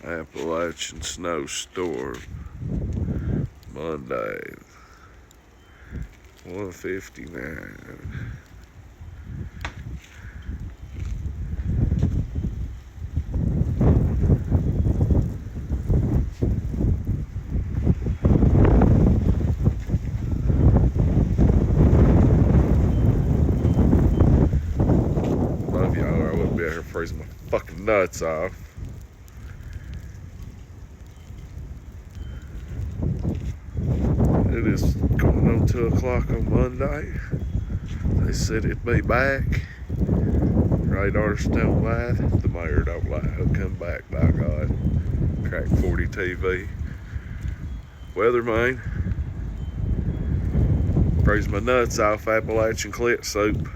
Appalachian snowstorm. Monday, 1:59. Love y'all, or I wouldn't be out here freezing my fucking nuts off. It is going on 2 o'clock on Monday. They said it'd be back. Radars don't lie. The mayor don't lie. He'll come back, by God. Crack 40 TV. Weatherman. Freeze my nuts off Appalachian clit soup.